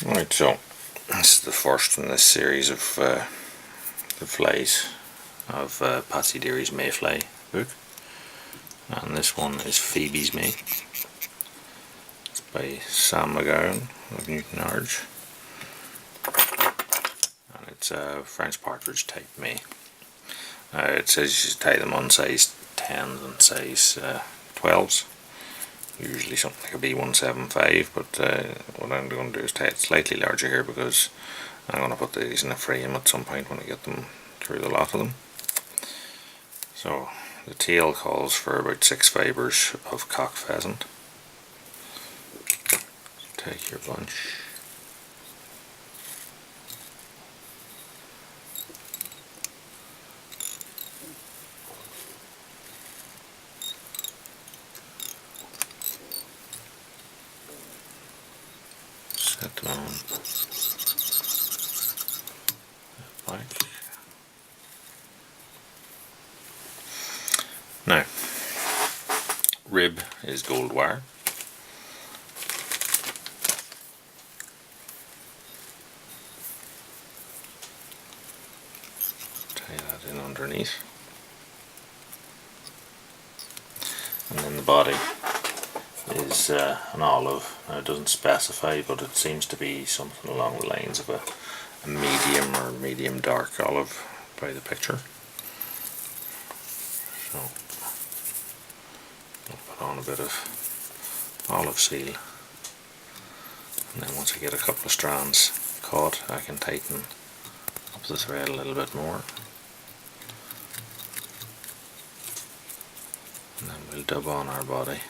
Right, so this is the first in this series of the flies of Patsy Deery's Mayfly book, and this one is Phoebe's May. It's by Sam MAGOWAN of Newton Arch, and it's a French partridge type May. It says you tie them on size 10s and size 12s. Usually something like a B175, but what I'm going to do is tie it slightly larger here because I'm going to put these in a frame at some point when I get them through the lot of them. So the tail calls for about 6 fibres of cock pheasant. Take your bunch. Set them on back. Now, rib is gold wire. Tie that in underneath. And then the body is an olive. Now it doesn't specify, but it seems to be something along the lines of a medium or medium dark olive by the picture. So I'll put on a bit of olive seal, and then once I get a couple of strands caught, I can tighten up the thread a little bit more, and then we'll dub on our body.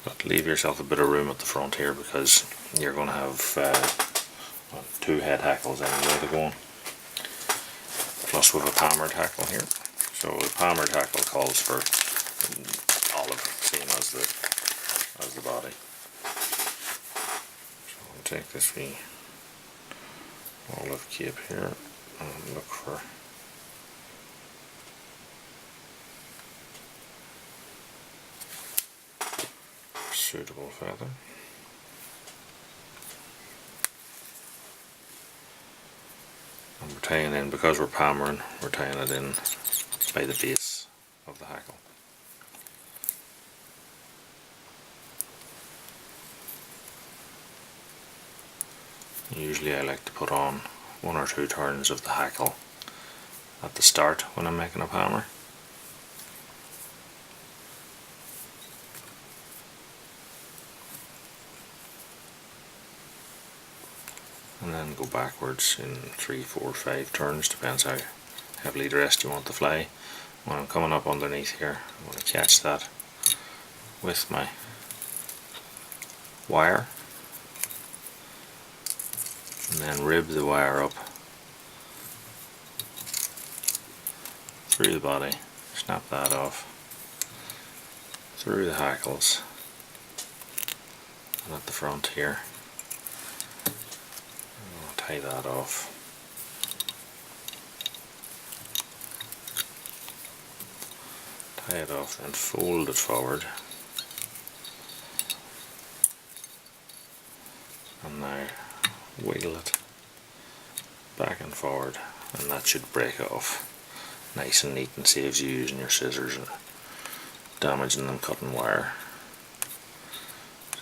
But leave yourself a bit of room at the front here because you're going to have 2 head hackles anyway to go on. Plus we have a palmer tackle here. So the palmer tackle calls for olive, same as the body. So I'll take this wee olive cape here and look for suitable feather. And we're tying in, because we're palmering, we're tying it in by the base of the hackle. Usually I like to put on 1 or 2 turns of the hackle at the start when I'm making a palmer. And then go backwards in 3, 4, 5 turns, depends how heavily dressed you want the fly. When I'm coming up underneath here, I'm going to catch that with my wire, and then rib the wire up through the body, snap that off, through the hackles, and at the front here tie that off. Tie it off, then fold it forward, and now wiggle it back and forward, and that should break off nice and neat and saves you using your scissors and damaging them cutting wire.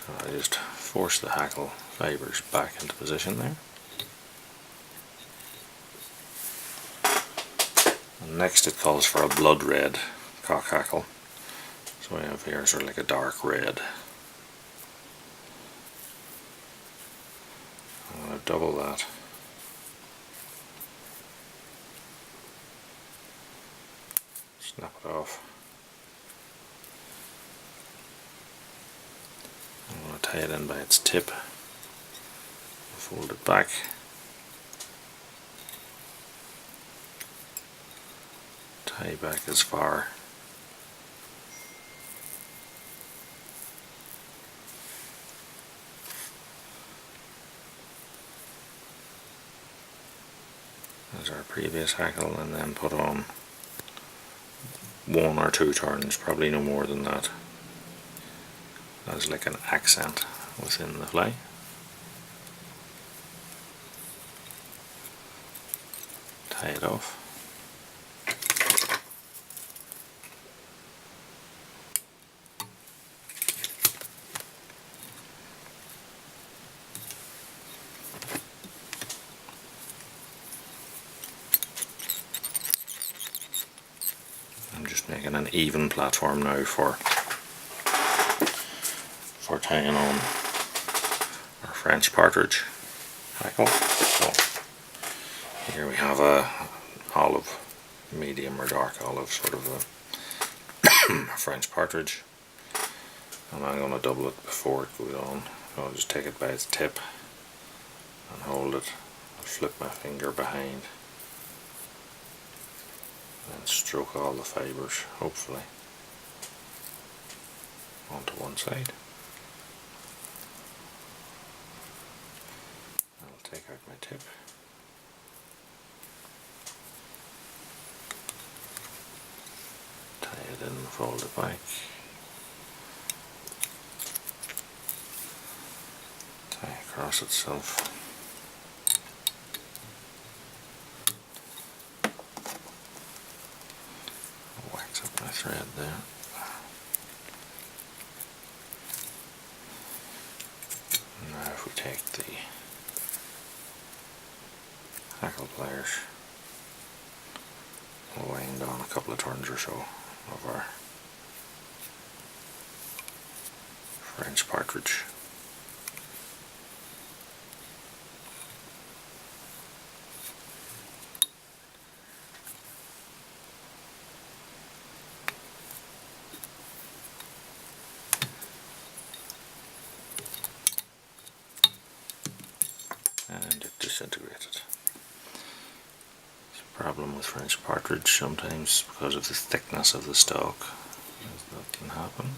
So I just force the hackle fibres back into position there. And next it calls for a blood red cock hackle. So I have here sort of like a dark red. I'm going to double that. Snap it off. I'm going to tie it in by its tip. Fold it back. Tie back as far as our previous hackle, and then put on 1 or 2 turns, probably no more than that, as like an accent within the fly. tie it off. I'm just making an even platform now for tying on our French partridge hackle. So here we have a olive, medium or dark olive, sort of a French partridge, and I'm going to double it before it goes on. I'll just take it by its tip and hold it, I'll flip my finger behind and stroke all the fibres, hopefully, onto one side. I'll take out my tip. Tie it in and fold it back. Tie across itself. Wax up my thread there. Now if we take the hackle pliers, we'll wind on a couple of turns or so of our French partridge. And it disintegrated. It's a problem with French partridge sometimes because of the thickness of the stalk. That can happen.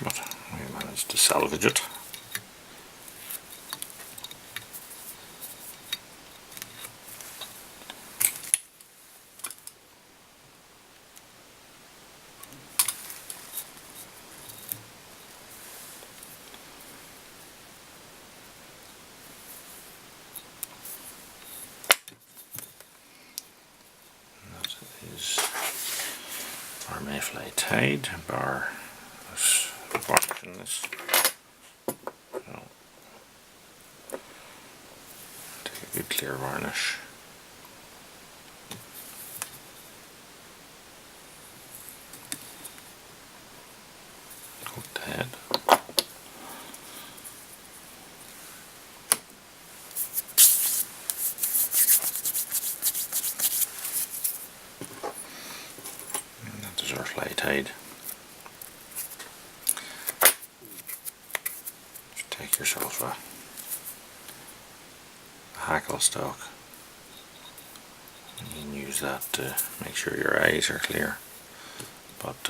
But we managed to salvage it. That is our mayfly tied, bar this varnish in this. So, take a good clear varnish. Coat the head. And that is our fly tied. Take yourself a hackle stalk, and you can use that to make sure your eyes are clear. But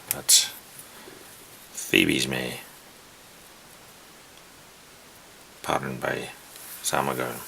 that's Phoebe's May, patterned by MAGOWAN.